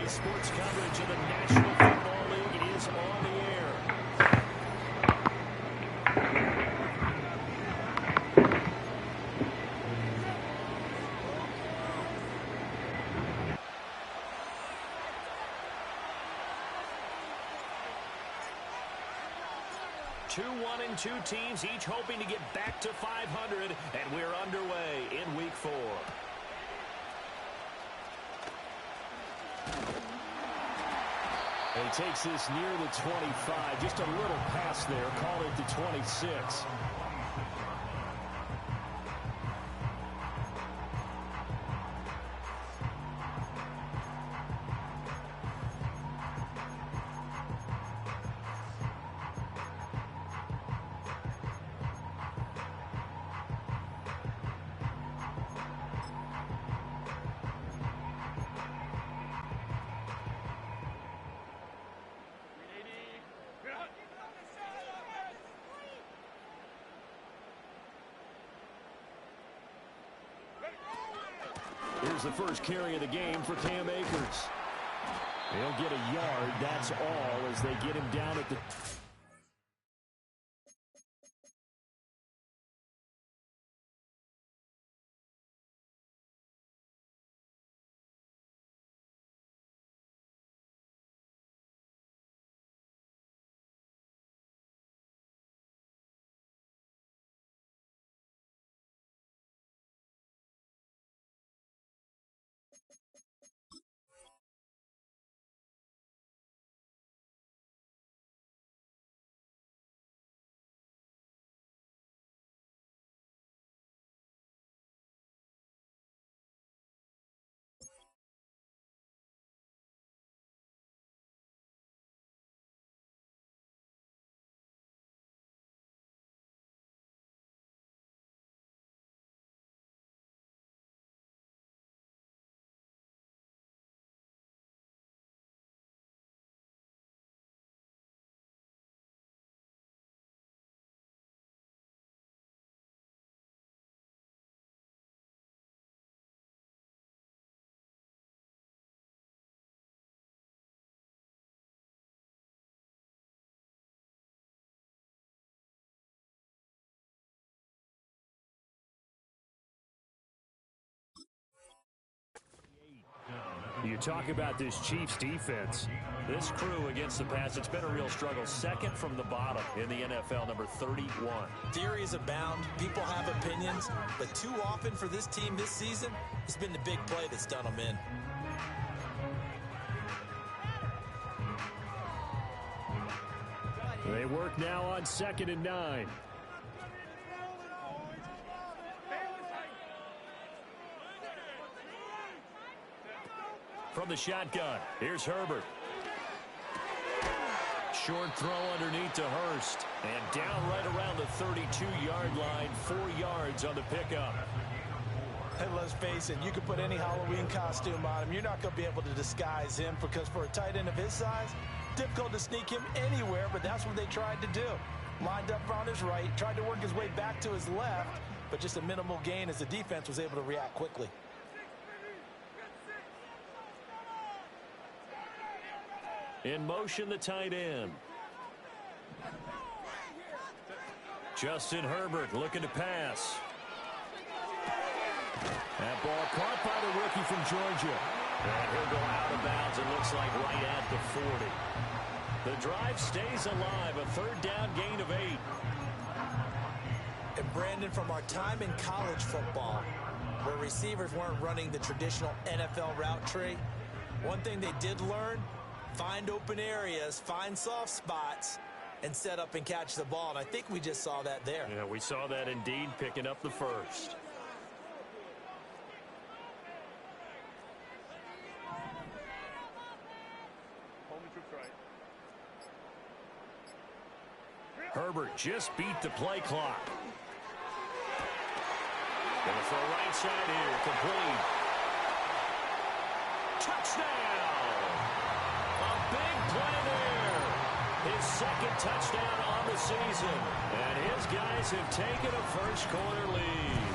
Sports coverage of the National Football League is on the air. Two 1-2 teams, each hoping to get back to 500, and we're underway in Week 4. He takes this near the 25. Just a little pass there. Call it the 26. Here's the first carry of the game for Cam Akers. He'll get a yard, that's all, as they get him down at the... You talk about this Chiefs defense. This crew against the pass, it's been a real struggle. Second from the bottom in the NFL, number 31. Theories abound. People have opinions. But too often for this team this season, it's been the big play that's done them in. They work now on 2nd and 9. From the shotgun, here's Herbert. Short throw underneath to Hurst. And down right around the 32-yard line, 4 yards on the pickup. And let's face it, you can put any Halloween costume on him. You're not going to be able to disguise him because for a tight end of his size, difficult to sneak him anywhere, but that's what they tried to do. Lined up on his right, tried to work his way back to his left, but just a minimal gain as the defense was able to react quickly. In motion, the tight end. Justin Herbert looking to pass. That ball caught by the rookie from Georgia. And he'll go out of bounds, it looks like right at the 40. The drive stays alive. A third down gain of 8. And Brandon, from our time in college football, where receivers weren't running the traditional NFL route tree, one thing they did learn, find open areas, find soft spots, and set up and catch the ball. And I think we just saw that there. Yeah, we saw that indeed, picking up the first. Herbert just beat the play clock. Gonna throw right side here, complete. Touchdown! A big play there. His second touchdown on the season. And his guys have taken a first quarter lead.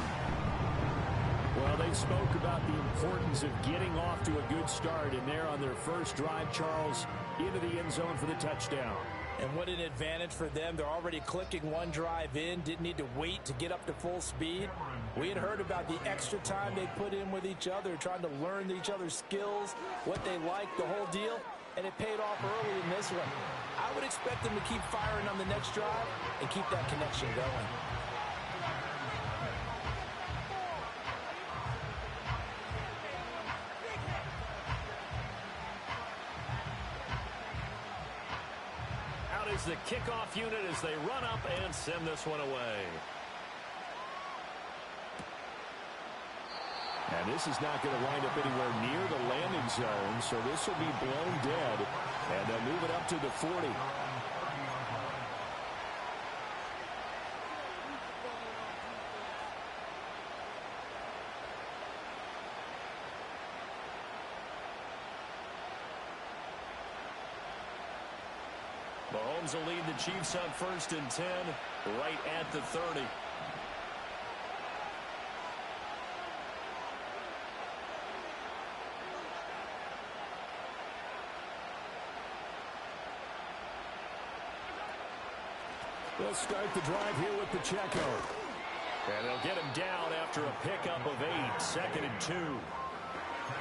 Well, they spoke about the importance of getting off to a good start, and they're on their first drive, Charles, into the end zone for the touchdown. And what an advantage for them. They're already clicking one drive in, didn't need to wait to get up to full speed. We had heard about the extra time they put in with each other, trying to learn each other's skills, what they like, the whole deal, and it paid off early in this one. I would expect them to keep firing on the next drive and keep that connection going. Is the kickoff unit as they run up and send this one away. And this is not going to wind up anywhere near the landing zone, so this will be blown dead, and they'll move it up to the 40. Mahomes will lead the Chiefs on 1st and 10, right at the 30. They'll start the drive here with Pacheco. And they'll get him down after a pickup of 8, 2nd and 2.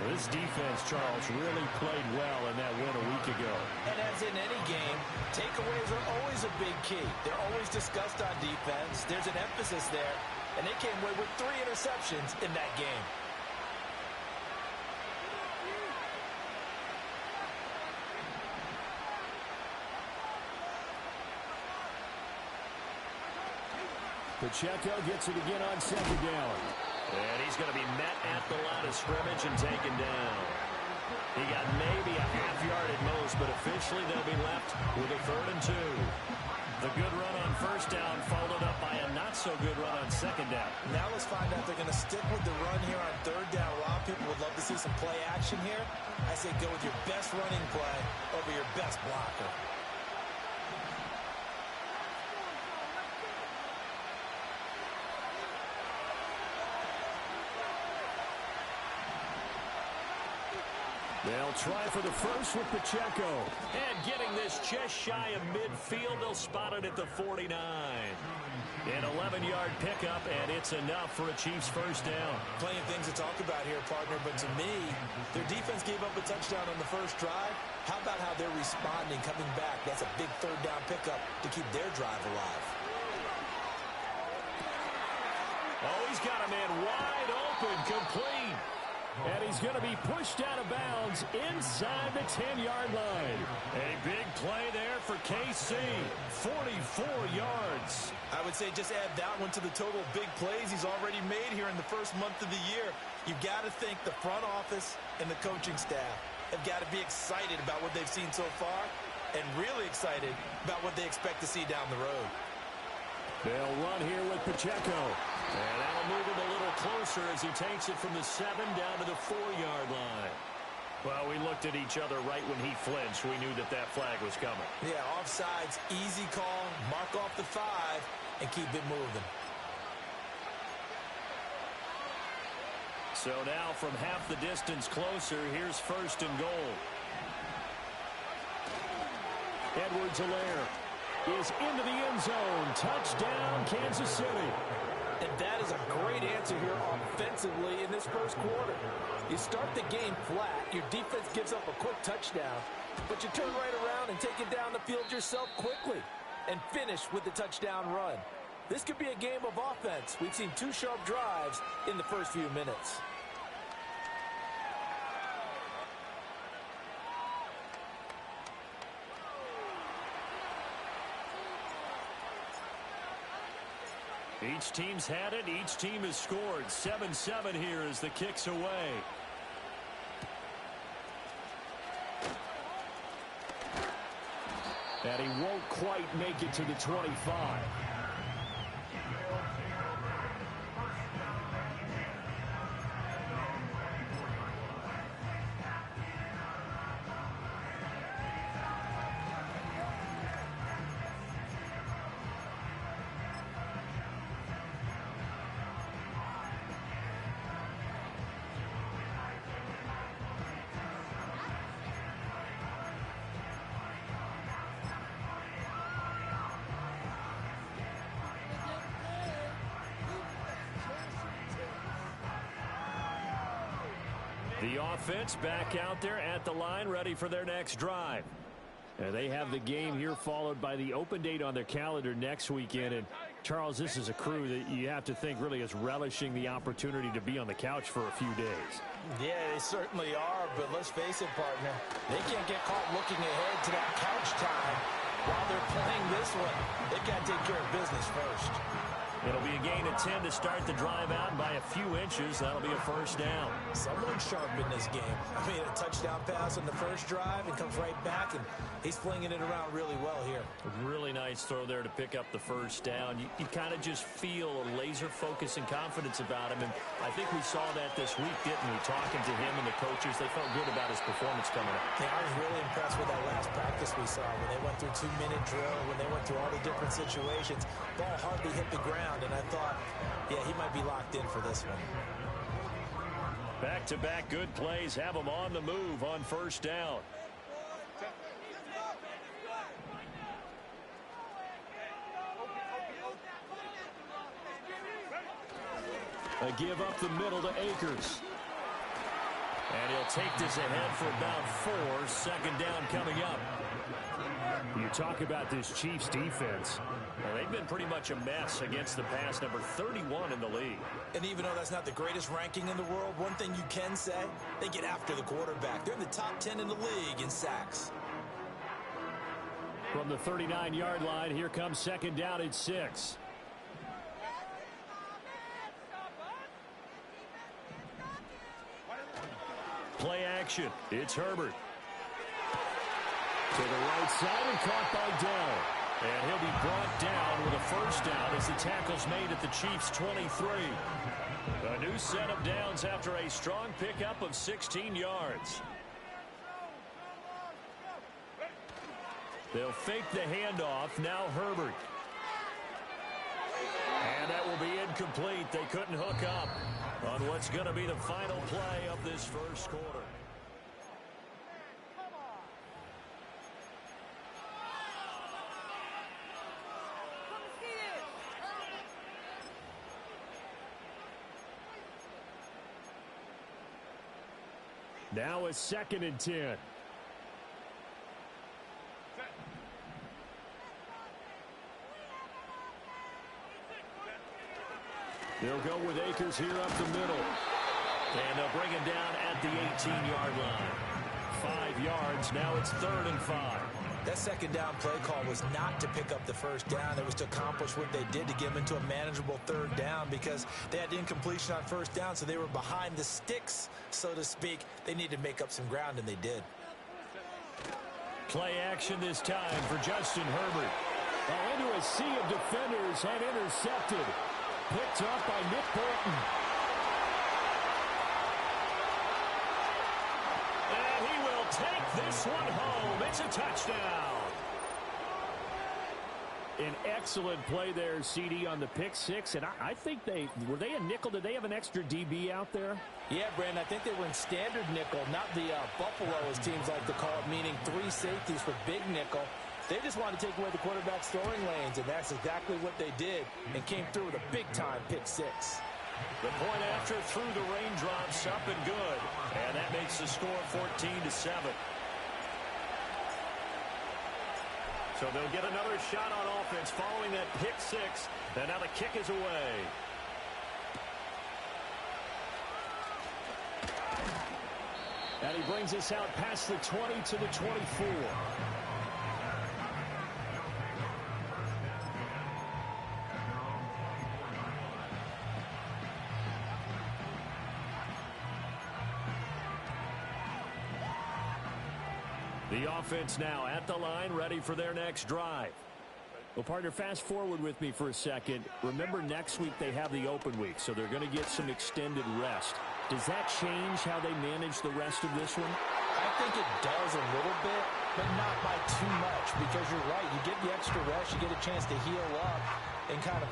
This defense, Charles, really played well in that win a week ago. And as in any game, takeaways are always a big key. They're always discussed on defense. There's an emphasis there, and they came away with 3 interceptions in that game. Pacheco gets it again on 2nd down. And he's going to be met at the line of scrimmage and taken down. He got maybe a half yard at most, but officially they'll be left with a 3rd and 2. The good run on 1st down followed up by a not-so-good run on 2nd down. Now let's find out they're going to stick with the run here on 3rd down. A lot of people would love to see some play action here. I say go with your best running play over your best blocker. They'll try for the first with Pacheco. And getting this just shy of midfield, they'll spot it at the 49. An 11-yard pickup, and it's enough for a Chiefs first down. Plenty of things to talk about here, partner, but to me, their defense gave up a touchdown on the first drive. How about how they're responding, coming back? That's a big 3rd down pickup to keep their drive alive. Oh, he's got a man wide open, complete. And he's going to be pushed out of bounds inside the 10-yard line. A big play there for KC. 44 yards. I would say just add that one to the total of big plays he's already made here in the first month of the year. You've got to think the front office and the coaching staff have got to be excited about what they've seen so far and really excited about what they expect to see down the road. They'll run here with Pacheco. And that'll move him a little closer as he takes it from the 7 down to the 4-yard line. Well, we looked at each other right when he flinched. We knew that that flag was coming. Yeah, offsides, easy call, mark off the 5, and keep it moving. So now from half the distance closer, here's 1st and goal. Edwards-Helaire is into the end zone. Touchdown, Kansas City. And that is a great answer here offensively in this first quarter. You start the game flat, your defense gives up a quick touchdown, but you turn right around and take it down the field yourself quickly and finish with the touchdown run. This could be a game of offense. We've seen 2 sharp drives in the first few minutes. Each team's had it. Each team has scored. 7-7 here as the kick's away. And he won't quite make it to the 25. The offense back out there at the line, ready for their next drive. They have the game here followed by the open date on their calendar next weekend. And Charles, this is a crew that you have to think really is relishing the opportunity to be on the couch for a few days. Yeah, they certainly are, but let's face it, partner. They can't get caught looking ahead to that couch time while they're playing this one. They got to take care of business first. It'll be a gain of 10 to start the drive out by a few inches. That'll be a first down. Someone sharp in this game. I mean, a touchdown pass on the first drive and comes right back, and he's flinging it around really well here. A really nice throw there to pick up the first down. You kind of just feel a laser focus and confidence about him, and I think we saw that this week, didn't we? Talking to him and the coaches, they felt good about his performance coming up. Yeah, I was really impressed with that last practice we saw when they went through 2-minute drill, when they went through all the different situations. Ball hardly hit the ground. And I thought, yeah, he might be locked in for this one. Back-to-back good plays have him on the move on first down. A give up the middle to Akers. And he'll take this ahead for about 4. Second down coming up. You talk about this Chiefs defense. Well, they've been pretty much a mess against the pass, number 31 in the league. And even though that's not the greatest ranking in the world, one thing you can say, they get after the quarterback. They're in the top 10 in the league in sacks. From the 39-yard line, here comes second down at 6. Play action. It's Herbert. To the right side and caught by Dell. And he'll be brought down with a first down as the tackle's made at the Chiefs' 23. A new set of downs after a strong pickup of 16 yards. They'll fake the handoff. Now Herbert. And that will be incomplete. They couldn't hook up on what's going to be the final play of this first quarter. Now a 2nd and 10. They'll go with Akers here up the middle. And they'll bring him down at the 18-yard line. 5 yards. Now it's 3rd and 5. That second down play call was not to pick up the first down. It was to accomplish what they did to get them into a manageable 3rd down because they had incompletion on first down, so they were behind the sticks, so to speak. They needed to make up some ground, and they did. Play action this time for Justin Herbert. Into a sea of defenders and intercepted. Picked up by Nick Bolton. And he will take this one home. It's a touchdown. An excellent play there, CD, on the pick six. And I think were they a nickel? Did they have an extra DB out there? Yeah, Brandon, I think they were in standard nickel, not the Buffalo, as teams like to call it, meaning 3 safeties for big nickel. They just wanted to take away the quarterback's throwing lanes, and that's exactly what they did and came through with a big-time pick six. The point after through the raindrops, up and good. And that makes the score 14-7. So they'll get another shot on offense following that pick six. And now the kick is away. And he brings us out past the 20 to the 24. The offense now at the line, ready for their next drive. Well, partner, fast forward with me for a second. Remember, next week they have the open week, so they're going to get some extended rest. Does that change how they manage the rest of this one? I think it does a little bit, but not by too much, because you're right. You get the extra rest, you get a chance to heal up and kind of,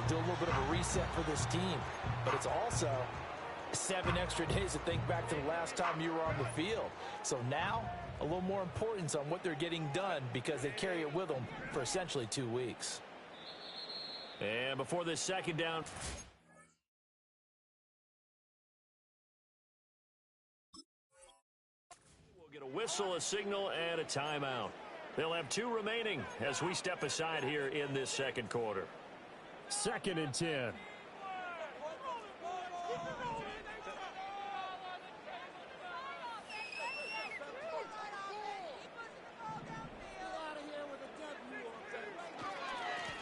do a little bit of a reset for this team. But it's also 7 extra days to think back to the last time you were on the field. So now, a little more importance on what they're getting done because they carry it with them for essentially 2 weeks. And before this second down, we'll get a whistle, a signal, and a timeout. They'll have 2 remaining as we step aside here in this second quarter. 2nd and 10.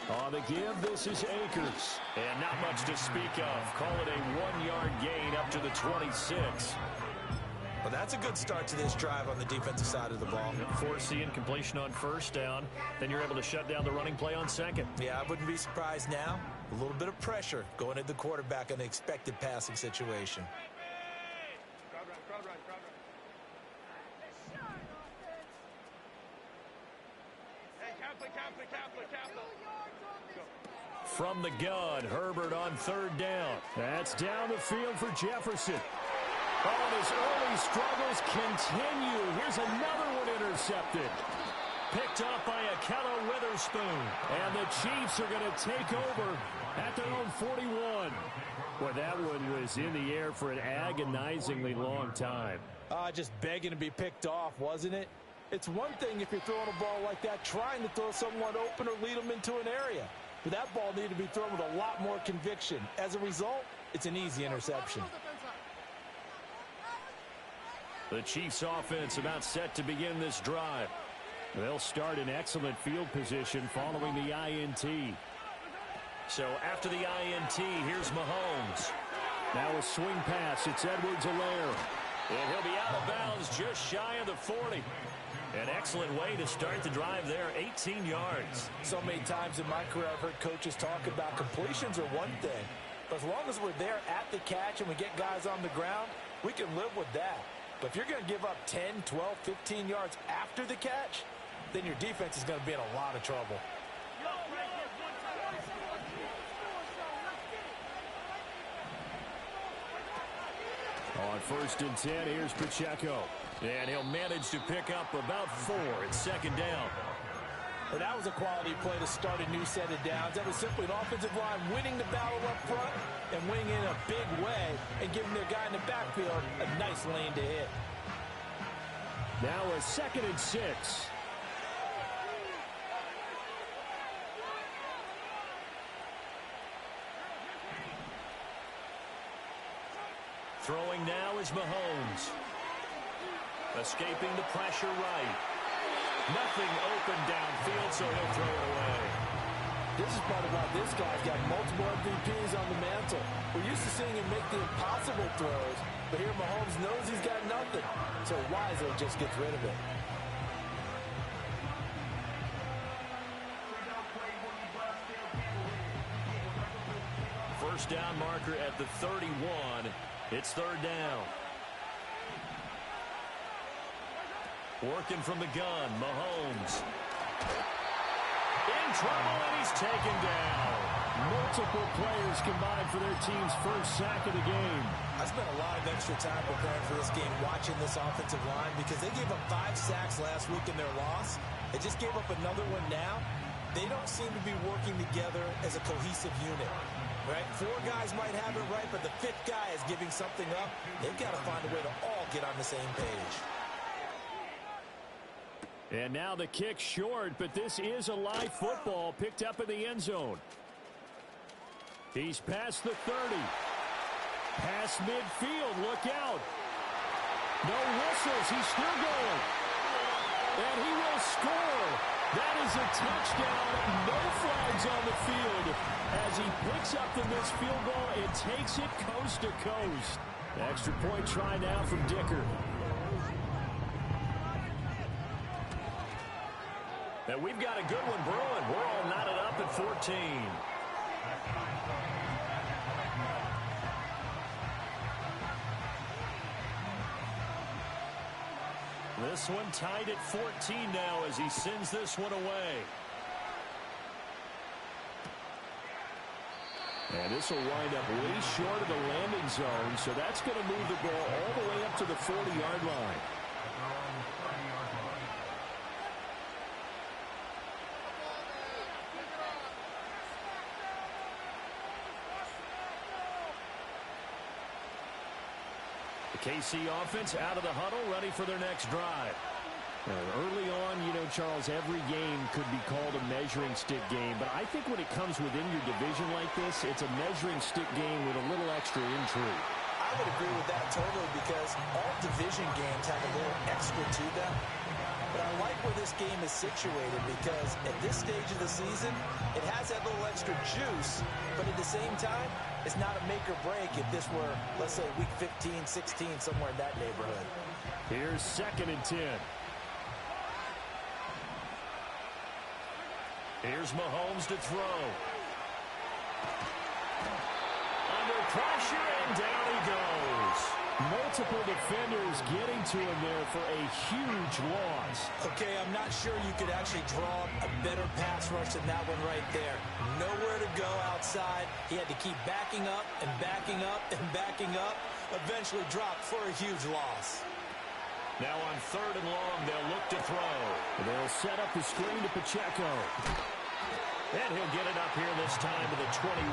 On the give, this is Akers. And not much to speak of. Call it a 1-yard gain up to the 26. Well, that's a good start to this drive on the defensive side of the ball. Force the incompletion on first down. Then you're able to shut down the running play on second. Yeah, I wouldn't be surprised now. A little bit of pressure going at the quarterback in an expected passing situation. From the gun, Herbert on 3rd down. That's down the field for Jefferson. Oh, and his early struggles continue. Here's another one intercepted. Picked up by Ahkello Witherspoon. And the Chiefs are going to take over at their own 41. Boy, that one was in the air for an agonizingly long time. Just begging to be picked off, wasn't it? It's one thing if you're throwing a ball like that, trying to throw someone open or lead them into an area. But that ball needed to be thrown with a lot more conviction. As a result, it's an easy interception. The Chiefs offense about set to begin this drive. They'll start in excellent field position following the INT. So after the INT, here's Mahomes. Now a swing pass. It's Edwards-Helaire. And he'll be out of bounds just shy of the 40. An excellent way to start the drive there, 18 yards. So many times in my career I've heard coaches talk about completions are one thing. But as long as we're there at the catch and we get guys on the ground, we can live with that. But if you're going to give up 10, 12, 15 yards after the catch, then your defense is going to be in a lot of trouble. On 1st and 10, here's Pacheco. And he'll manage to pick up about 4 at 2nd down. Well, that was a quality play to start a new set of downs. That was simply an offensive line winning the battle up front and winning in a big way and giving their guy in the backfield a nice lane to hit. Now a 2nd and 6. Throwing now is Mahomes. Escaping the pressure right. Nothing open downfield, so he'll throw it away. This is part of why this guy's got multiple MVPs on the mantle. We're used to seeing him make the impossible throws, but here Mahomes knows he's got nothing, so wisely just gets rid of it. First down marker at the 31. It's 3rd down. Working from the gun, Mahomes. In trouble, and he's taken down. Multiple players combined for their team's first sack of the game. I spent a lot of extra time preparing for this game, watching this offensive line, because they gave up 5 sacks last week in their loss. They just gave up another one now. They don't seem to be working together as a cohesive unit. Right? 4 guys might have it right, but the 5th guy is giving something up. They've got to find a way to all get on the same page. And now the kick short, but this is a live football picked up in the end zone. He's past the 30. Past midfield, look out. No whistles, he's still going. And he will score. That is a touchdown, no flags on the field. As he picks up the missed field goal and takes it coast to coast. Extra point try now from Dicker. And we've got a good one brewing. We're all knotted up at 14. This one tied at 14 now as he sends this one away. And this will wind up way short of the landing zone, so that's going to move the ball all the way up to the 40-yard line. The KC offense out of the huddle, ready for their next drive. Early on, Charles, every game could be called a measuring stick game, but I think when it comes within your division like this, it's a measuring stick game with a little extra intrigue. I would agree with that totally because all division games have a little extra to them. But I like where this game is situated because at this stage of the season, it has that little extra juice, but at the same time, it's not a make or break if this were, let's say, week 15, 16, somewhere in that neighborhood. Here's 2nd and 10. Here's Mahomes to throw. Under pressure, and down he goes. Multiple defenders getting to him there for a huge loss. Okay, I'm not sure you could actually draw a better pass rush than that one right there. Nowhere to go outside. He had to keep backing up and backing up and backing up. Eventually dropped for a huge loss. Now on 3rd and long, they'll look to throw. They'll set up the screen to Pacheco. And he'll get it up here this time to the 21.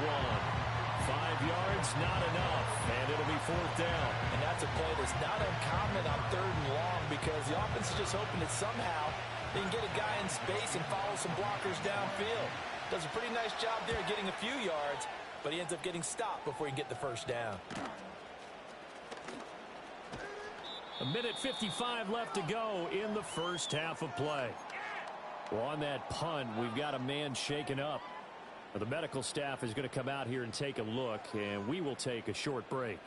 5 yards, not enough, and it'll be 4th down. And that's a play that's not uncommon on 3rd and long because the offense is just hoping that somehow they can get a guy in space and follow some blockers downfield. Does a pretty nice job there getting a few yards, but he ends up getting stopped before he can get the first down. 1:55 left to go in the first half of play. Well, on that punt, we've got a man shaken up. The medical staff is going to come out here and take a look, and we will take a short break.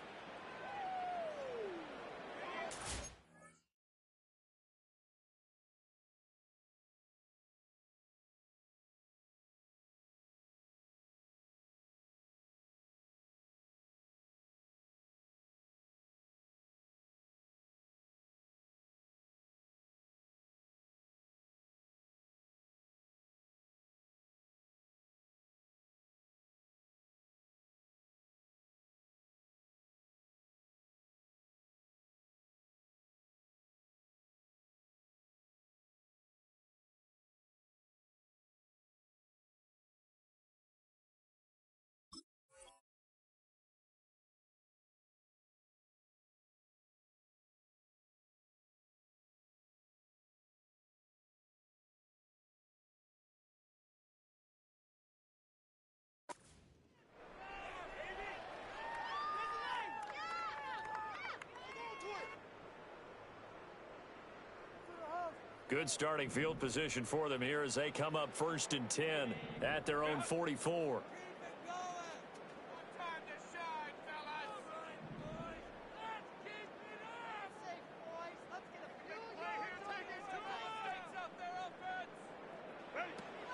Good starting field position for them here as they come up 1st and 10 at their own 44.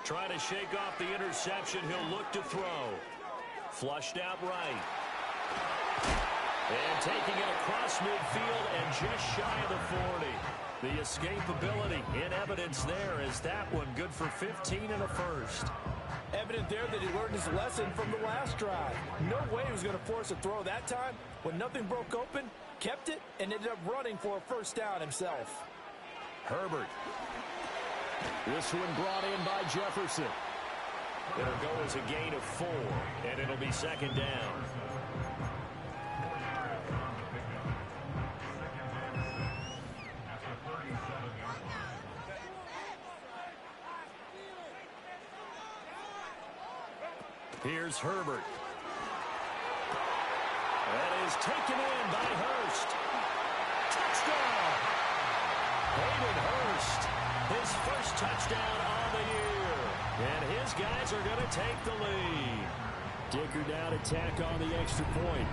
Trying to shake off the interception. He'll look to throw. Flushed out right. And taking it across midfield and just shy of the 40. The escapability in evidence there as that one good for 15 and a first. Evident there that he learned his lesson from the last drive. No way he was going to force a throw that time. When nothing broke open, kept it, and ended up running for a first down himself. Herbert. This one brought in by Jefferson. It'll go as a gain of 4, and it'll be 2nd down. Here's Herbert. That is taken in by Hurst. Touchdown! Hayden Hurst, his first touchdown on the year. And his guys are going to take the lead. Dicker down to tack on the extra point.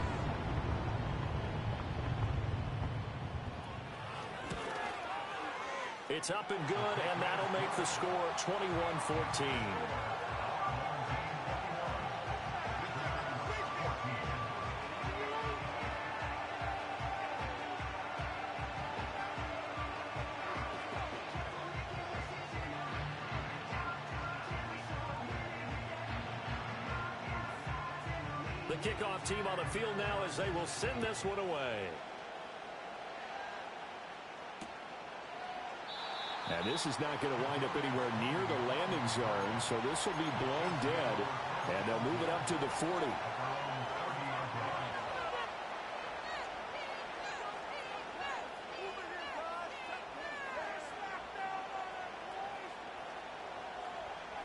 It's up and good, and that'll make the score 21-14. The kickoff team on the field now as they will send this one away. And this is not going to wind up anywhere near the landing zone, so this will be blown dead, and they'll move it up to the 40.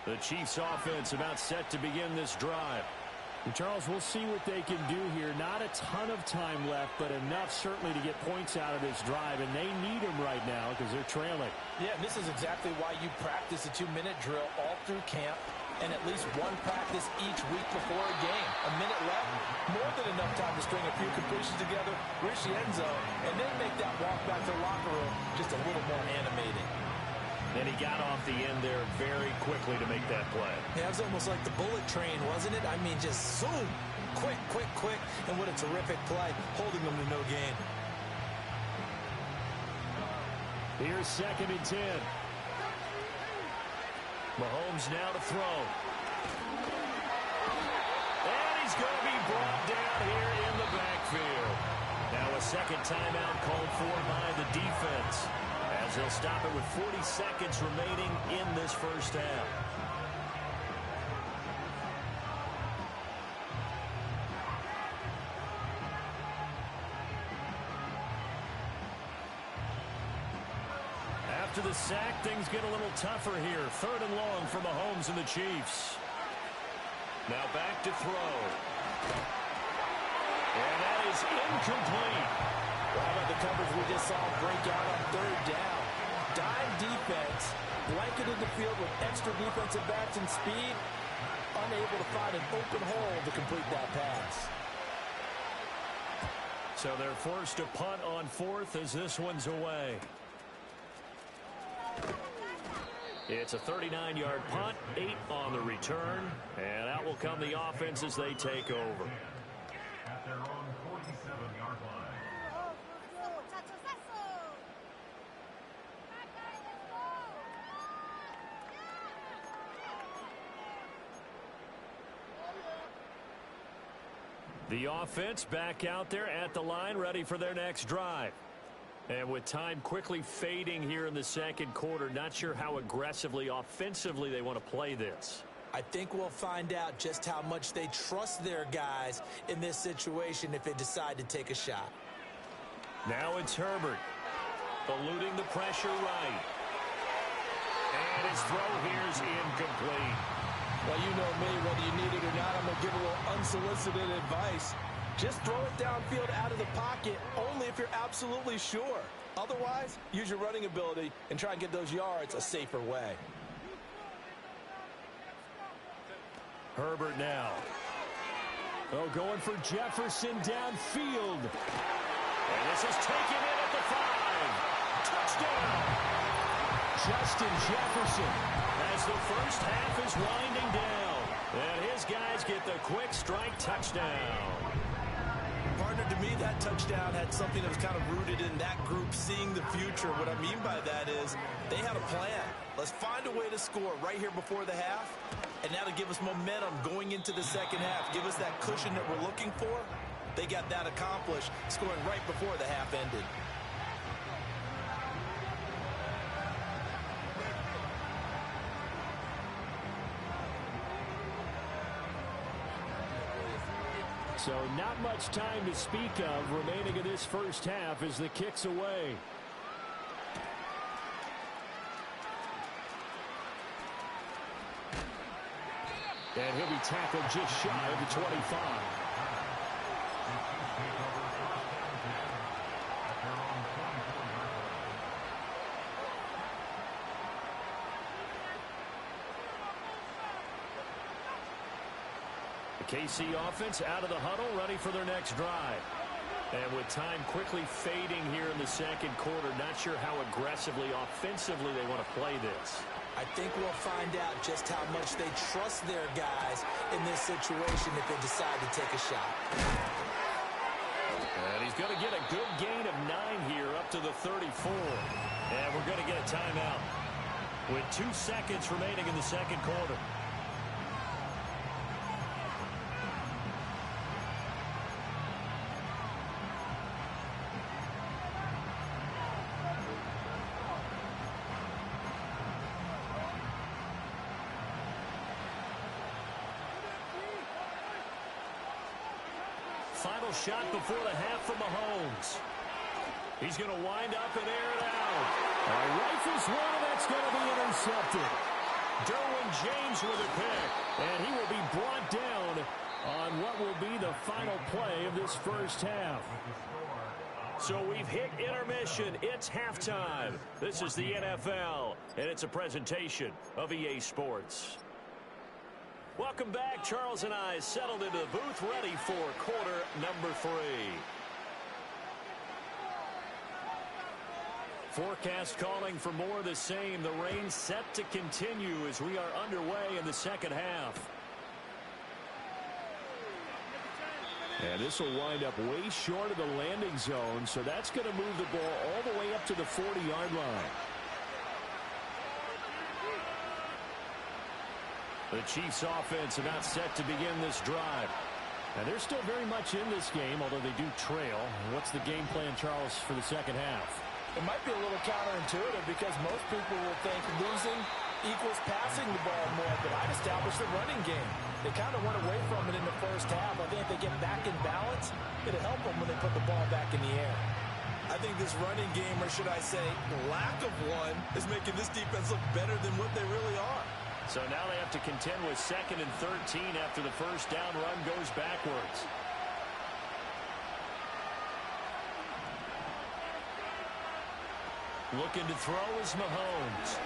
The Chiefs offense about set to begin this drive. And Charles, we'll see what they can do here. Not a ton of time left, but enough certainly to get points out of this drive, and they need them right now because they're trailing. Yeah, and this is exactly why you practice a 2-minute drill all through camp and at least one practice each week before a game. A minute left, more than enough time to string a few completions together, reach the end zone, and then make that walk back to the locker room just a little more animated. And he got off the end there very quickly to make that play. Yeah, it was almost like the bullet train, wasn't it? I mean, just zoom, quick, quick, quick, and what a terrific play, holding them to no gain. Here's 2nd and 10. Mahomes now to throw. And he's going to be brought down here in the backfield. Now a second timeout called for by the defense, as they'll stop it with 40 seconds remaining in this first half. After the sack, things get a little tougher here. 3rd and long for Mahomes and the Chiefs. Now back to throw. And that is incomplete. How about the coverage we just saw break out on 3rd down? Dime defense, blanketed the field with extra defensive backs and speed, unable to find an open hole to complete that pass. So they're forced to punt on 4th as this one's away. It's a 39-yard punt, 8 on the return, and out will come the offense as they take over. At their own 47-yard line. The offense back out there at the line, ready for their next drive. And with time quickly fading here in the second quarter, not sure how aggressively, offensively they want to play this. I think we'll find out just how much they trust their guys in this situation if they decide to take a shot. Now it's Herbert, eluding the pressure right. And his throw here is incomplete. Well, you know me, whether you need it or not, I'm going to give a little unsolicited advice. Just throw it downfield out of the pocket only if you're absolutely sure. Otherwise, use your running ability and try and get those yards a safer way. Herbert now. Oh, going for Jefferson downfield. And this is taken in at the 5. Touchdown! Justin Jefferson as the first half is winding down. And his guys get the quick strike touchdown. Partner, to me, that touchdown had something that was kind of rooted in that group seeing the future. What I mean by that is they had a plan. Let's find a way to score right here before the half, and that'll give us momentum going into the second half. Give us that cushion that we're looking for. They got that accomplished, scoring right before the half ended. So not much time to speak of remaining in this first half as the kick's away. And he'll be tackled just shy of the 25. The KC offense out of the huddle, ready for their next drive. And with time quickly fading here in the second quarter, not sure how aggressively, offensively they want to play this. I think we'll find out just how much they trust their guys in this situation if they decide to take a shot. And he's going to get a good gain of 9 here up to the 34. And we're going to get a timeout with 2 seconds remaining in the second quarter. Final shot before the half from Mahomes. He's going to wind up and air it out. Rifles one, and that's going to be intercepted. Derwin James with a pick, and he will be brought down on what will be the final play of this first half. So we've hit intermission. It's halftime. This is the NFL, and it's a presentation of EA Sports. Welcome back. Charles and I settled into the booth, ready for quarter number 3. Forecast calling for more of the same. The rain set to continue as we are underway in the second half. And this will wind up way short of the landing zone, so that's going to move the ball all the way up to the 40-yard line. The Chiefs offense about set to begin this drive. And they're still very much in this game, although they do trail. What's the game plan, Charles, for the second half? It might be a little counterintuitive because most people will think losing equals passing the ball more, but I'd establish the running game. They kind of went away from it in the first half. I think if they get back in balance, it'll help them when they put the ball back in the air. I think this running game, or should I say lack of one, is making this defense look better than what they really are. So now they have to contend with 2nd and 13 after the first down run goes backwards. Looking to throw is Mahomes.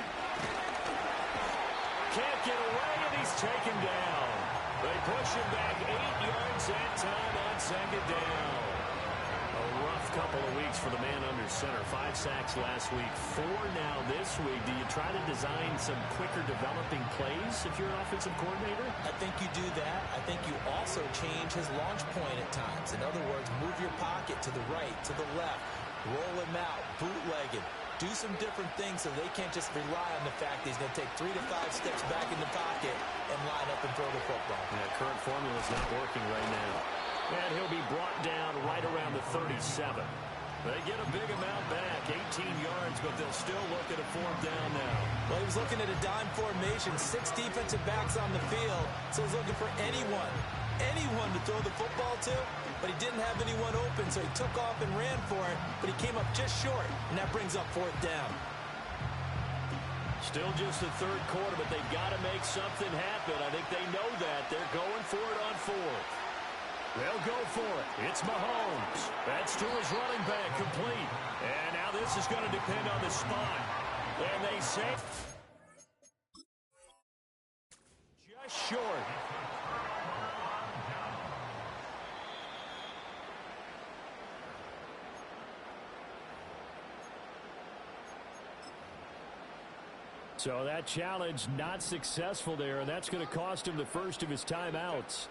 Can't get away, and he's taken down. They push him back 8 yards that time on 2nd down. A rough couple of weeks for the man under center. 5 sacks last week, 4 now this week. Do you try to design some quicker developing plays if you're an offensive coordinator? I think you do that. I think you also change his launch point at times. In other words, move your pocket to the right, to the left, roll him out, bootleg it. Do some different things so they can't just rely on the fact that he's going to take 3 to 5 steps back in the pocket and line up and throw the football. Yeah, current formula is not working right now. And he'll be brought down right around the 37. They get a big amount back, 18 yards, but they'll still look at a 4th down now. Well, he was looking at a dime formation, 6 defensive backs on the field, so he's looking for anyone to throw the football to, but he didn't have anyone open, so he took off and ran for it, but he came up just short, and that brings up 4th down. Still just the 3rd quarter, but they've got to make something happen. I think they know that. They're going for it on 4th. They'll go for it. It's Mahomes. That's to his running back, complete. And now this is going to depend on the spot. And they say just short. So that challenge not successful there, and that's going to cost him the first of his timeouts.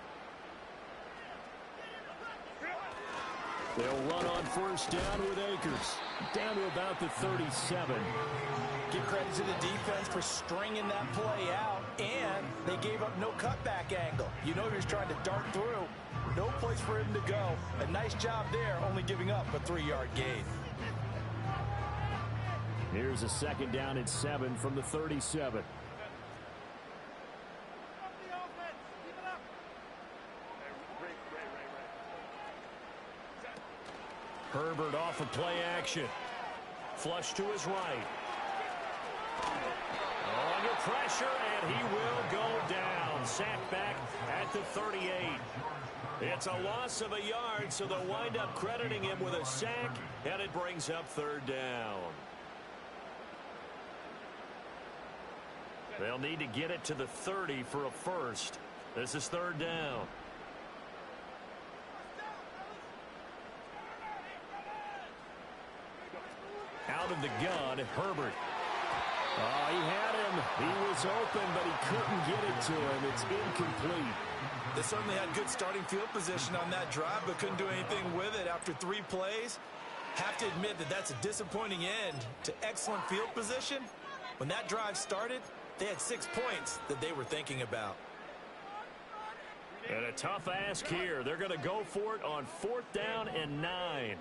They'll run on 1st down with Akers. Down to about the 37. Give credit to the defense for stringing that play out, and they gave up no cutback angle. You know he was trying to dart through. No place for him to go. A nice job there, only giving up a 3-yard gain. Here's a 2nd down and 7 from the 37. Herbert off of play action. Flush to his right. Under pressure, and he will go down. sacked back at the 38. It's a loss of a yard, so they'll wind up crediting him with a sack, and it brings up third down. They'll need to get it to the 30 for a first. This is third down. Out of the gun, Herbert. Oh, he had him. He was open, but he couldn't get it to him. It's incomplete. They certainly had good starting field position on that drive, but couldn't do anything with it after 3 plays. Have to admit that that's a disappointing end to excellent field position. When that drive started, they had 6 points that they were thinking about. And a tough ask here. They're going to go for it on 4th down and 9.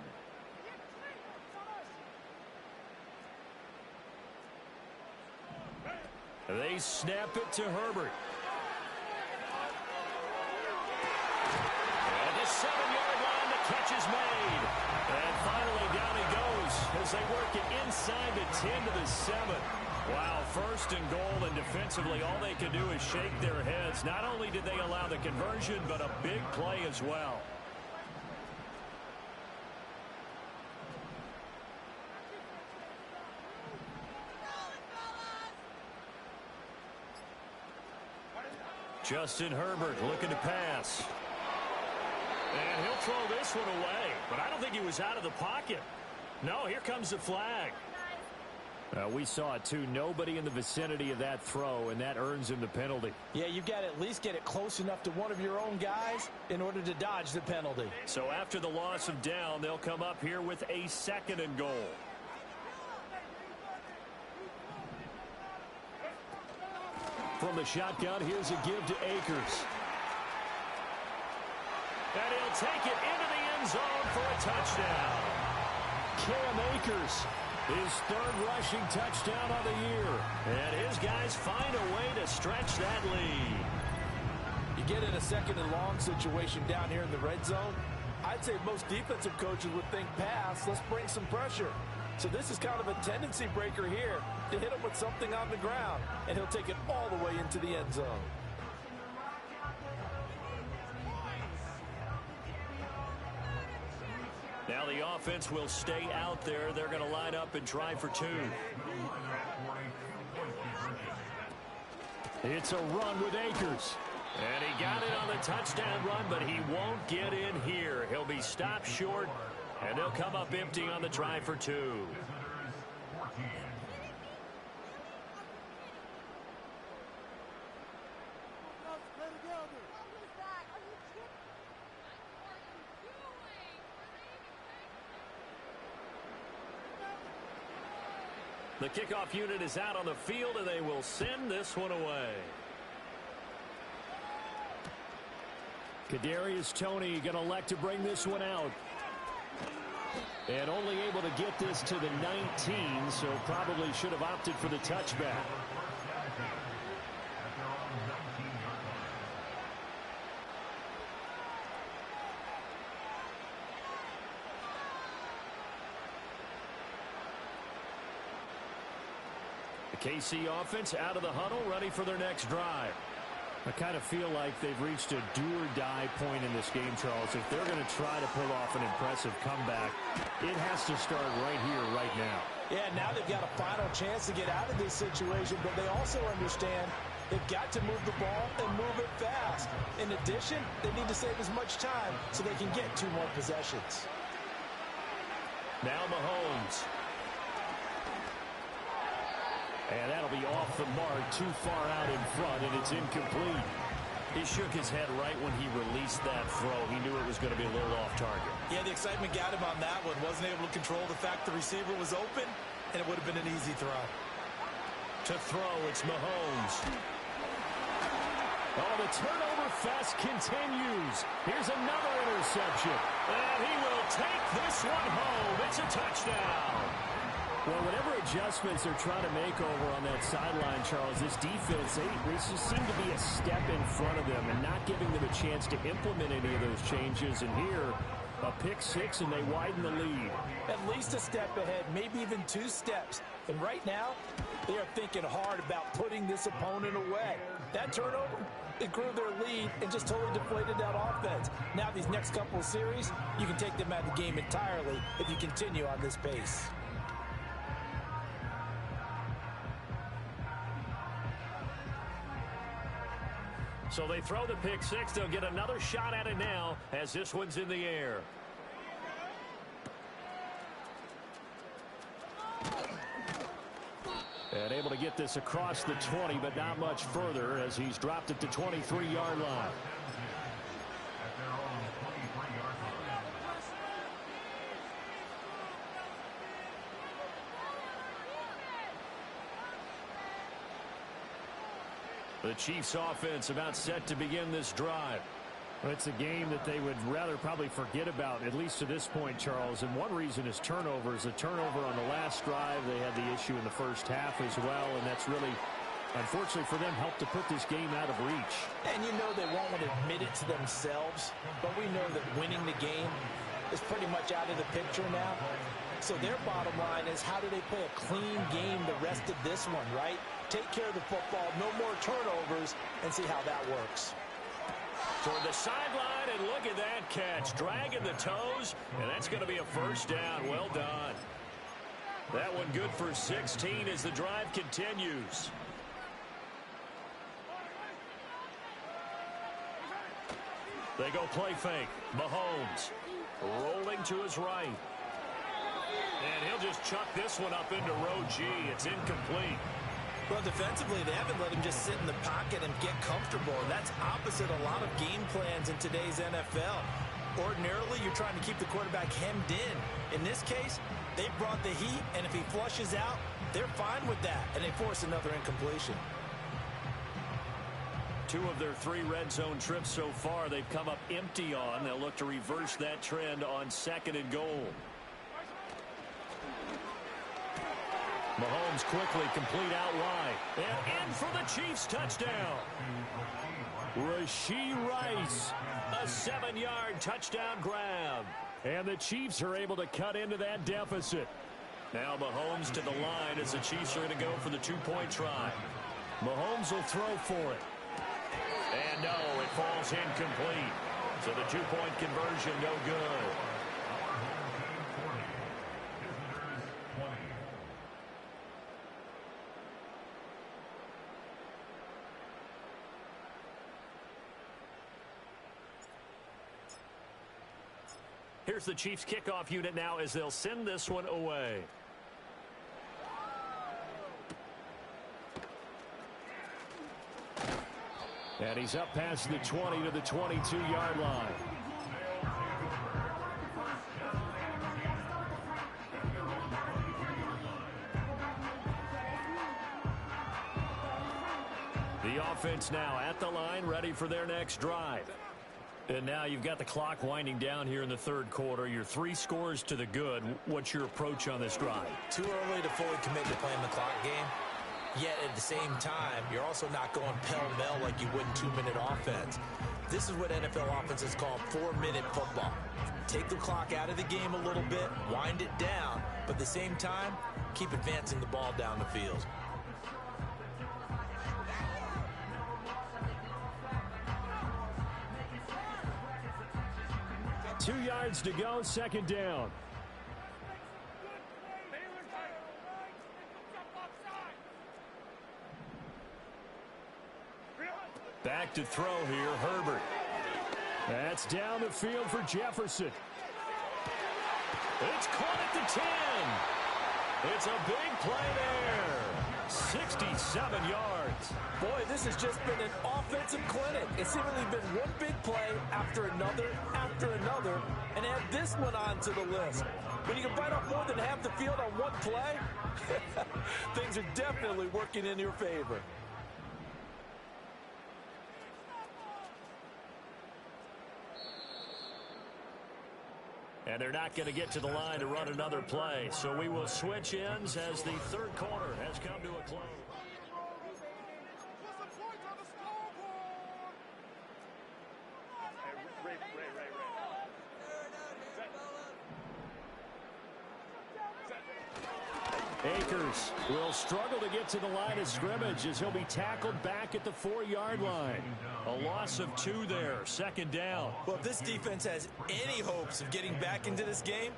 They snap it to Herbert. At the 7-yard line, the catch is made. And finally down he goes as they work it inside the 10 to the 7. Wow, 1st and goal, and defensively all they can do is shake their heads. Not only did they allow the conversion, but a big play as well. Justin Herbert looking to pass. And he'll throw this one away, but I don't think he was out of the pocket. No, here comes the flag. We saw it too. Nobody in the vicinity of that throw, and that earns him the penalty. Yeah, you've got to at least get it close enough to one of your own guys in order to dodge the penalty. So after the loss of down, they'll come up here with a 2nd and goal. From the shotgun, here's a give to Akers. And he'll take it into the end zone for a touchdown. Cam Akers, his 3rd rushing touchdown of the year. And his guys find a way to stretch that lead. You get in a 2nd and long situation down here in the red zone, I'd say most defensive coaches would think pass, let's bring some pressure. So this is kind of a tendency breaker here to hit him with something on the ground, and he'll take it all the way into the end zone. Now the offense will stay out there. They're going to line up and try for 2. It's a run with Akers. And he got it on the touchdown run, but he won't get in here. He'll be stopped short, and they'll come up empty on the try for 2. The kickoff unit is out on the field, and they will send this one away. Kadarius Toney going to elect to bring this one out. And only able to get this to the 19, so probably should have opted for the touchback. The KC offense out of the huddle, ready for their next drive. I kind of feel like they've reached a do-or-die point in this game, Charles. If they're going to try to pull off an impressive comeback, it has to start right here, right now. Yeah, now they've got a final chance to get out of this situation, but they also understand they've got to move the ball and move it fast. In addition, they need to save as much time so they can get 2 more possessions. Now Mahomes. And that'll be off the mark, too far out in front, and it's incomplete. He shook his head right when he released that throw. He knew it was going to be a little off target. Yeah, the excitement got him on that one. Wasn't able to control the fact the receiver was open, and it would have been an easy throw. To throw, it's Mahomes. Oh, the turnover fest continues. Here's another interception. And he will take this one home. It's a touchdown. Well, whatever adjustments they're trying to make over on that sideline, Charles, this defense, they just seem to be a step in front of them and not giving them a chance to implement any of those changes. And here, a pick 6, and they widen the lead. At least a step ahead, maybe even 2 steps. And right now, they are thinking hard about putting this opponent away. That turnover They grew their lead and just totally deflated that offense. Now these next couple of series, you can take them out of the game entirely if you continue on this pace. So they throw the pick six. They'll get another shot at it now as this one's in the air. And able to get this across the 20, but not much further as he's dropped it to 23-yard line. At their own 23-yard line. The Chiefs offense about set to begin this drive. Well, it's a game that they would rather probably forget about, at least to this point, Charles. And one reason is turnovers. A turnover on the last drive. They had the issue in the first half as well, and that's really, unfortunately for them, helped to put this game out of reach. And you know they won't want to admit it to themselves, but we know that winning the game is pretty much out of the picture now. So their bottom line is, how do they play a clean game the rest of this one, right? Take care of the football, no more turnovers, and see how that works. Toward the sideline, and look at that catch. Dragging the toes, and that's going to be a first down. Well done. That one good for 16 as the drive continues. They go play fake. Mahomes rolling to his right. And he'll just chuck this one up into row G. It's incomplete. Well, defensively, they haven't let him just sit in the pocket and get comfortable. And that's opposite a lot of game plans in today's NFL. Ordinarily, you're trying to keep the quarterback hemmed in. In this case, they brought the heat, and if he flushes out, they're fine with that, and they force another incompletion. 2 of their 3 red zone trips so far they've come up empty on. They'll look to reverse that trend on 2nd and goal. Mahomes quickly complete out wide. And in for the Chiefs touchdown. Rashee Rice, a 7-yard touchdown grab. And the Chiefs are able to cut into that deficit. Now Mahomes to the line as the Chiefs are going to go for the 2-point try. Mahomes will throw for it. And no, it falls incomplete. So the 2-point conversion no good. Here's the Chiefs kickoff unit now as they'll send this one away. And he's up past the 20 to the 22-yard line. The offense now at the line, ready for their next drive. And now you've got the clock winding down here in the 3rd quarter. You're 3 scores to the good. What's your approach on this drive? Too early to fully commit to playing the clock game. Yet at the same time, you're also not going pell-mell like you would in 2-minute offense. This is what NFL offenses call 4-minute football. Take the clock out of the game a little bit, wind it down, but at the same time, keep advancing the ball down the field. Two yards to go, 2nd down. Back to throw here, Herbert. That's down the field for Jefferson. It's caught at the 10. It's a big play there. 67 yards. Boy, this has just been an offensive clinic. It's seemingly been one big play after another, and add this one on to the list. When you can bite off more than half the field on one play, things are definitely working in your favor. And they're not going to get to the line to run another play. So we will switch ends as the 3rd quarter has come to a close. Akers will struggle to get to the line of scrimmage as he'll be tackled back at the 4-yard line. A loss of 2 there, 2nd down. Well, if this defense has any hopes of getting back into this game,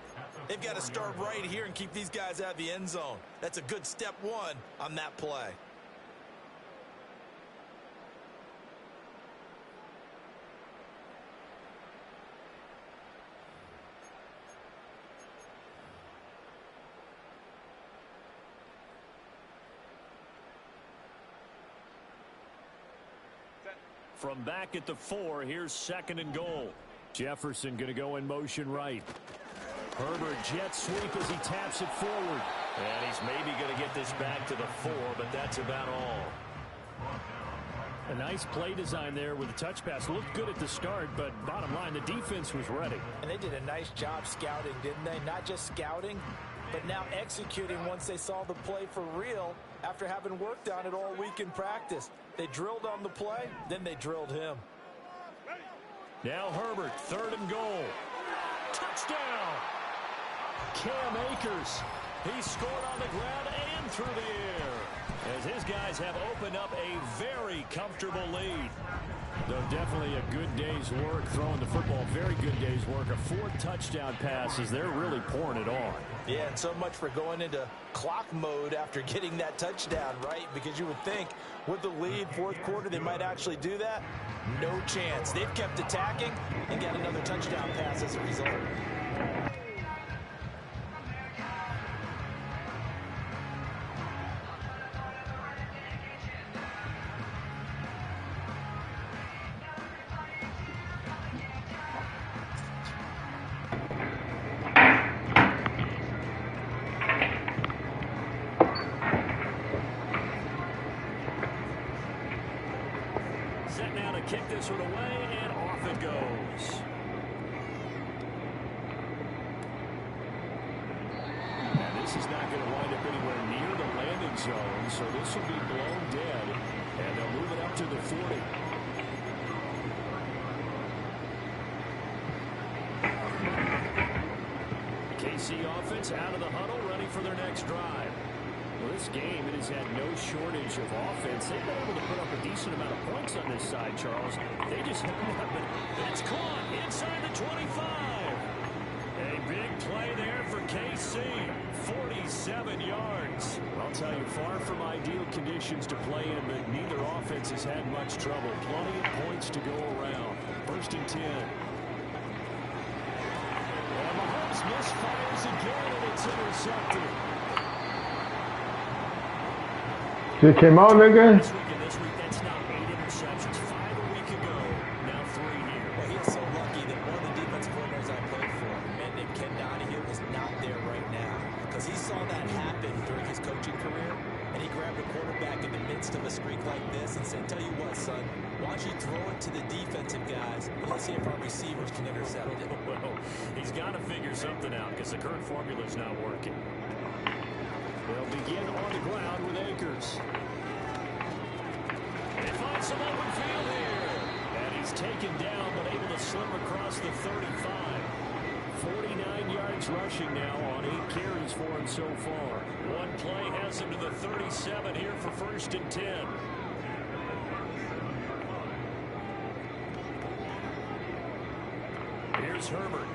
they've got to start right here and keep these guys out of the end zone. That's a good step 1 on that play. From back at the 4, here's 2nd and goal. Jefferson going to go in motion right. Herbert jet sweep as he taps it forward. And he's maybe going to get this back to the 4, but that's about all. A nice play design there with a touch pass. Looked good at the start, but bottom line, the defense was ready. And they did a nice job scouting, didn't they? Not just scouting, but now executing once they saw the play for real after having worked on it all week in practice. They drilled on the play, then they drilled him. Now Herbert, 3rd and goal. Touchdown! Cam Akers. He scored on the ground and through the air, as his guys have opened up a very comfortable lead. Though definitely a good day's work throwing the football. Very good day's work. A 4th touchdown pass as they're really pouring it on. Yeah, and so much for going into clock mode after getting that touchdown, right? Because you would think with the lead, 4th quarter, they might actually do that. No chance. They've kept attacking and got another touchdown pass as a result. Set now to kick this one away, and off it goes. And this is not going to wind up anywhere near the landing zone, so this will be blown dead, and they'll move it up to the 40. KC offense out of the huddle, ready for their next drive. Well, this game, it has had no shortage of offense. They've been able to put up a decent amount of points on this side, Charles. They just haven't been. It's caught inside the 25. A big play there for KC. 47 yards. I'll tell you, far from ideal conditions to play in, but neither offense has had much trouble. Plenty of points to go around. 1st and 10. And Mahomes misfires again, and it's intercepted. Shit came out, nigga. This week, that's now 8 interceptions. 5 a week ago. Now 3 here. Well, he is so lucky that one of the defensive coordinators I played for, a man named Ken Donahue, is not there right now. Because he saw that happen during his coaching career, and he grabbed a quarterback in the midst of a streak like this and said, tell you what, son, why don't you throw it to the defensive guys, and let's see if our receivers can intercept it. Well, he's got to figure something out because the current formula is not working. They'll begin on the ground with Akers. They find some open field here. And he's taken down, but able to slip across the 35. 49 yards rushing now on 8 carries for him so far. One play has him to the 37 here for 1st and 10. Here's Herbert.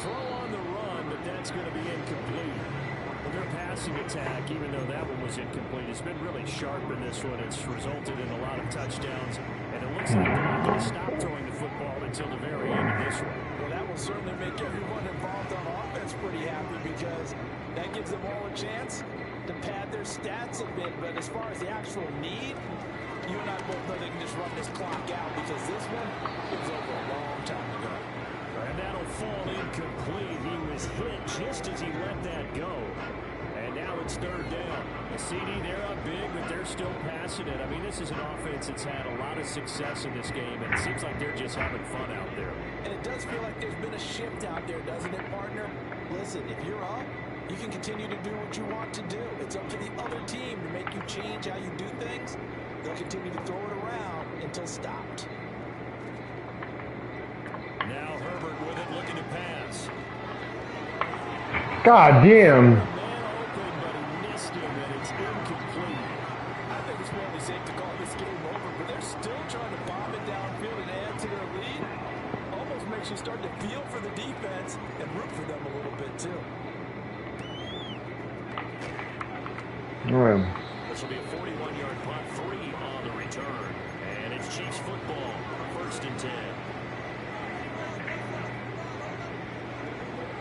Throw on the run, but that's going to be incomplete. Well, their passing attack, even though that one was incomplete, has been really sharp in this one. It's resulted in a lot of touchdowns, and it looks like they're not going to stop throwing the football until the very end of this one. Well, that will certainly make everyone involved on offense pretty happy because that gives them all a chance to pad their stats a bit. But as far as the actual need, you and I both know they can just run this clock out because this one was over a long time ago. And that'll fall incomplete. He was hit just as he let that go. And now it's 3rd down. The CD, they're up big, but they're still passing it. I mean, this is an offense that's had a lot of success in this game, and it seems like they're just having fun out there. And it does feel like there's been a shift out there, doesn't it, partner? Listen, if you're up, you can continue to do what you want to do. It's up to the other team to make you change how you do things. They'll continue to throw it around until stopped. Now Herbert with it, looking to pass. God damn. Man open, but he missed him, and it's incomplete. I think it's fairly safe to call this game over, but they're still trying to bomb it downfield and add to their lead. Almost makes you start to feel for the defense and root for them a little bit, too. This will be a 41-yard punt, 3 on the return. And it's Chiefs football, 1st and 10.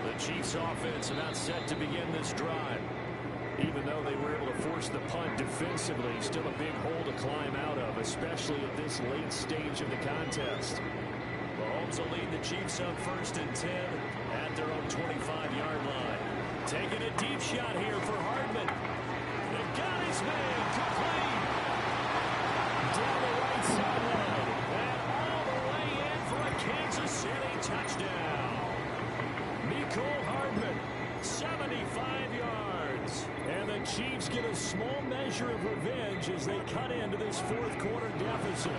The Chiefs offense about set to begin this drive. Even though they were able to force the punt defensively, still a big hole to climb out of, especially at this late stage of the contest. Mahomes will lead the Chiefs on 1st and 10 at their own 25-yard line. Taking a deep shot here for Hardman. They've got his man complete. Down the right sideline. And all the way in for a Kansas City touchdown. Mecole Hardman, 75 yards. And the Chiefs get a small measure of revenge as they cut into this 4th quarter deficit.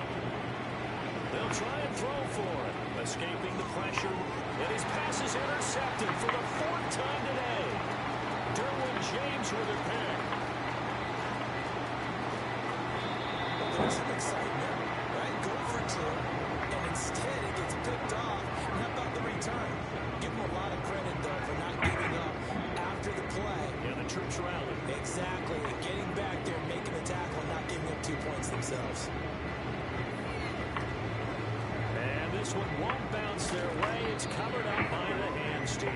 They'll try and throw for it. Escaping the pressure. And his pass is intercepted for the 4th time today. Derwin James with a pick. There's some excitement, right? Go for 2, and instead it gets picked off. And how about the return? Give them a lot of credit, though, for not giving up after the play. Yeah, the troops rally. Exactly. Getting back there, making the tackle, and not giving up 2 points themselves. And this one won't bounce their way. It's covered up by the hands team.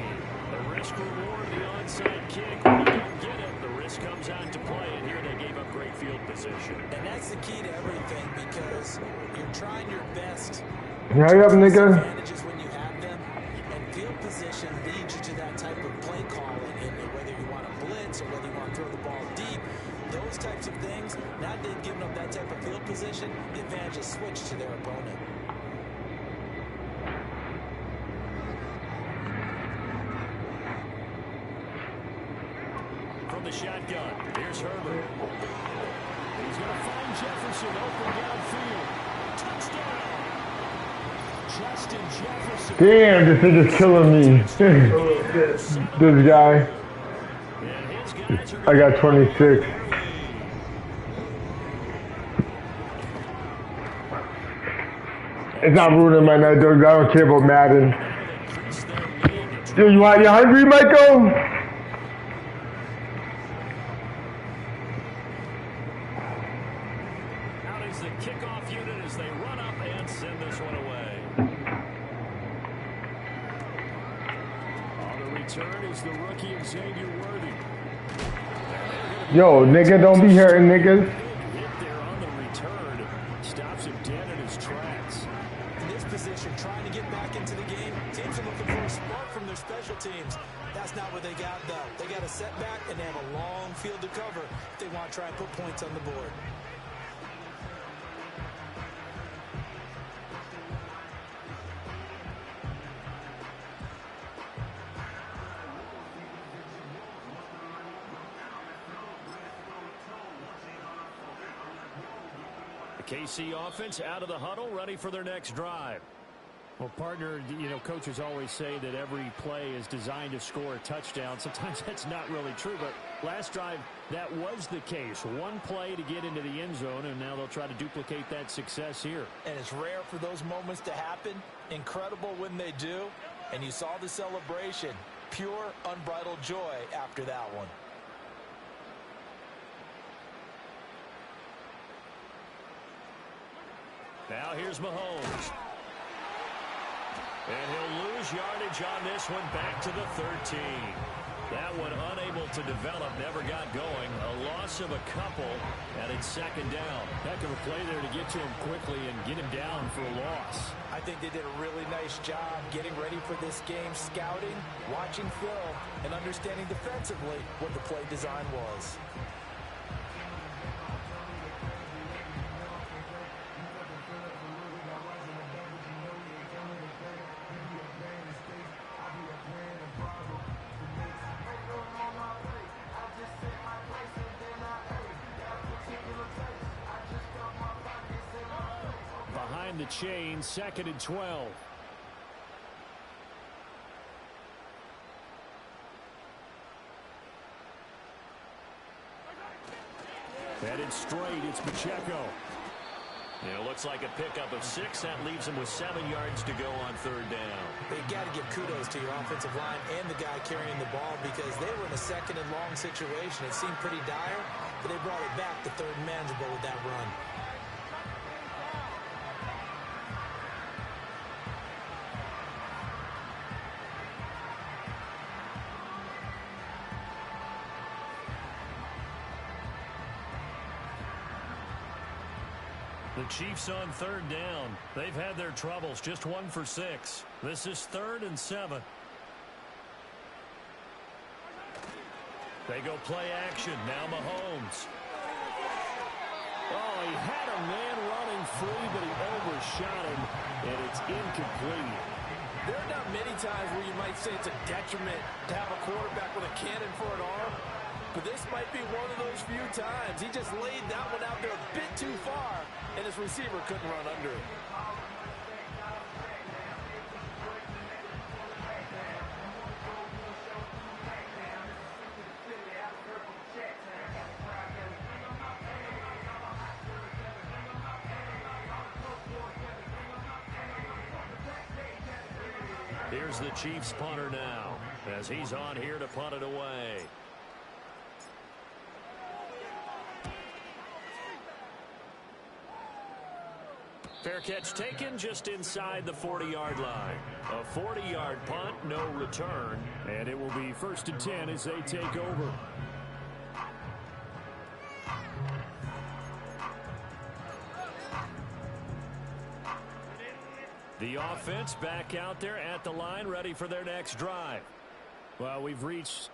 The risk reward, the onside kick. When you don't get it, the risk comes out to play, and here they gave up great field position. And that's the key to everything, because you're trying your best. Hurry up, nigga. Advantages when you have them, and field position leads you to that type of play calling. And whether you want to blitz or whether you want to throw the ball deep, those types of things. Now that they've given up that type of field position, the advantage is switched to their opponent. From the shotgun, here's Herbert. He's going to find Jefferson open downfield. Touchdown! Justin Jefferson. Damn, this nigga's killing me. This guy. And his guys are I got 26. It's not ruining my night, though. I don't care about Madden. Yo, you hungry, Michael? Out is the kickoff unit as they run up and send this one away. On the return is the rookie Xavier Worthy. Yo, nigga, don't be hurting niggas. Big hit there on the return. Stops him dead in his tracks. In this position, trying to get back into the game, teams are looking for a spark from their special teams. That's not what they got, though. They got a setback, and they have a long field to cover if they want to try and put points on the board. The KC offense out of the huddle, ready for their next drive. Well, partner, coaches always say that every play is designed to score a touchdown. Sometimes that's not really true, but last drive, that was the case. One play to get into the end zone, and now they'll try to duplicate that success here. And it's rare for those moments to happen. Incredible when they do. And you saw the celebration. Pure, unbridled joy after that one. Now here's Mahomes. And he'll lose yardage on this one, back to the 13. That one unable to develop, never got going. A loss of a couple, and it's 2nd down. Heck of a play there to get to him quickly and get him down for a loss. I think they did a really nice job getting ready for this game, scouting, watching film, and understanding defensively what the play design was. The chain, 2nd and 12. Headed straight, it's Pacheco. And it looks like a pickup of 6. That leaves him with 7 yards to go on third down. They've got to give kudos to your offensive line and the guy carrying the ball because they were in a second and long situation. It seemed pretty dire, but they brought it back to third and manageable with that run. The Chiefs on third down. They've had their troubles, just 1 for 6. This is 3rd and 7. They go play action. Now Mahomes. Oh, he had a man running free, but he overshot him, and it's incomplete. There are not many times where you might say it's a detriment to have a quarterback with a cannon for an arm, but this might be one of those few times. He just laid that one out there a bit too far, and his receiver couldn't run under it. Here's the Chiefs punter now as he's on here to punt it away. Fair catch taken just inside the 40-yard line. A 40-yard punt, no return. And it will be 1st and 10 as they take over. The offense back out there at the line, ready for their next drive. Well, we've reached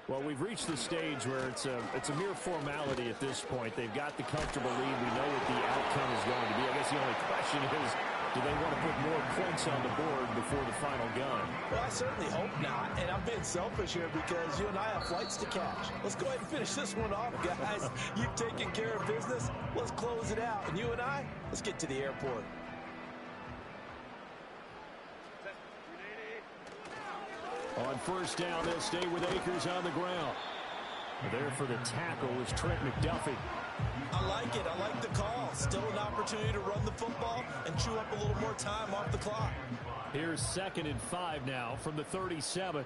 the stage where it's a mere formality at this point. They've got the comfortable lead. We know what the outcome is going to be. I guess the only question is, do they want to put more points on the board before the final gun? Well, I certainly hope not, and I'm being selfish here because you and I have flights to catch. Let's go ahead and finish this one off, guys. You've taken care of business. Let's close it out. And you and I, let's get to the airport. On first down, they'll stay with Akers on the ground. There for the tackle is Trent McDuffie. I like it. I like the call. Still an opportunity to run the football and chew up a little more time off the clock. Here's 2nd and 5 now from the 37.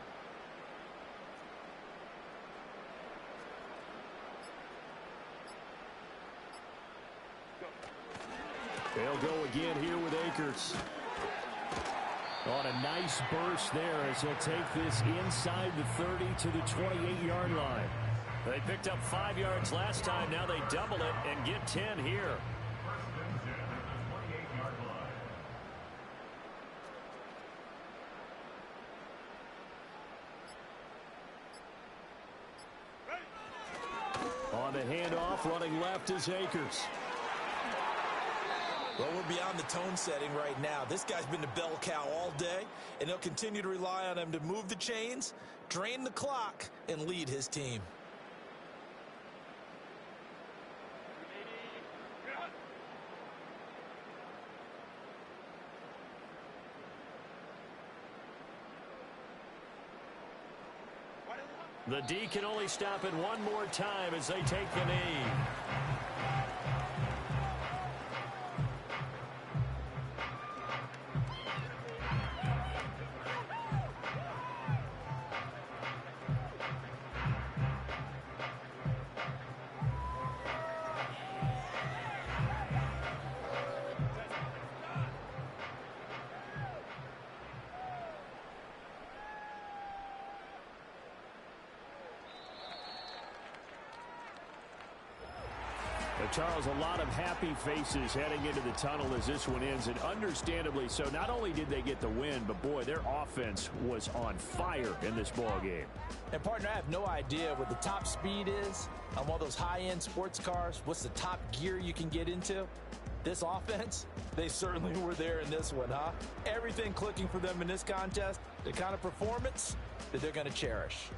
They'll go again here with Akers. On a nice burst there as he'll take this inside the 30 to the 28-yard line. They picked up 5 yards last time. Now they double it and get 10 here. On the handoff, running left is Akers. Well, we're beyond the tone setting right now. This guy's been the bell cow all day, and they'll continue to rely on him to move the chains, drain the clock, and lead his team. The D can only stop it one more time as they take the knee. Charles, a lot of happy faces heading into the tunnel as this one ends, and understandably so. Not only did they get the win, but boy, their offense was on fire in this ball game. And partner, I have no idea what the top speed is on one of those high-end sports cars. What's the top gear you can get into? This offense, they certainly were there in this one, huh? Everything clicking for them in this contest, the kind of performance that they're going to cherish.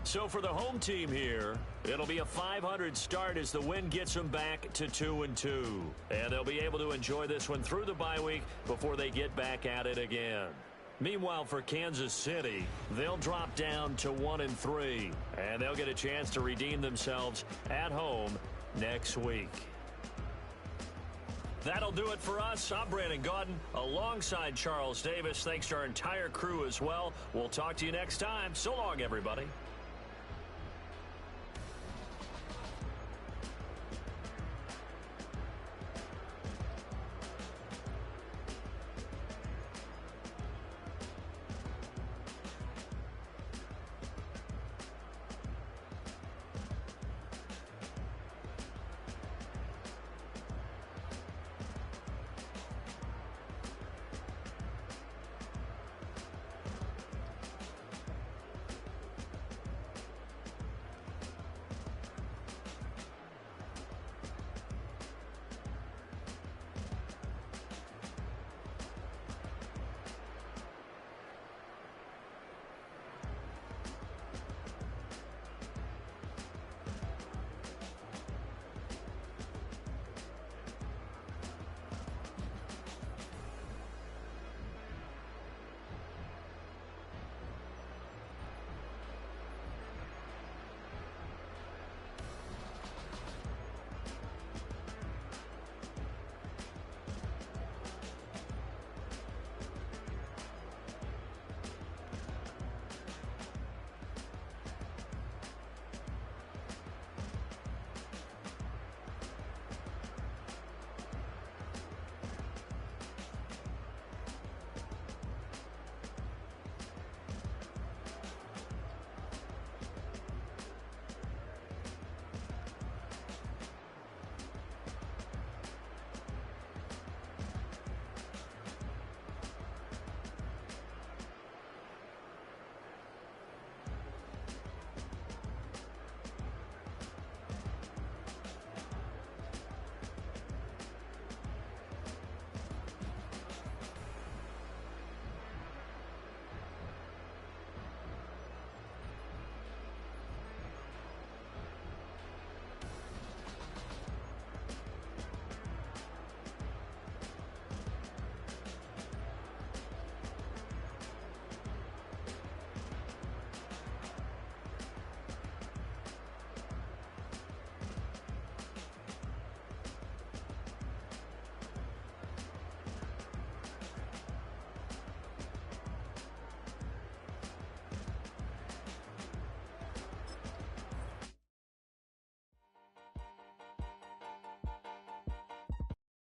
So for the home team here, it'll be a .500 start as the win gets them back to 2-2. And they'll be able to enjoy this one through the bye week before they get back at it again. Meanwhile, for Kansas City, they'll drop down to 1-3, and they'll get a chance to redeem themselves at home next week. That'll do it for us. I'm Brandon Gaudin alongside Charles Davis. Thanks to our entire crew as well. We'll talk to you next time. So long, everybody.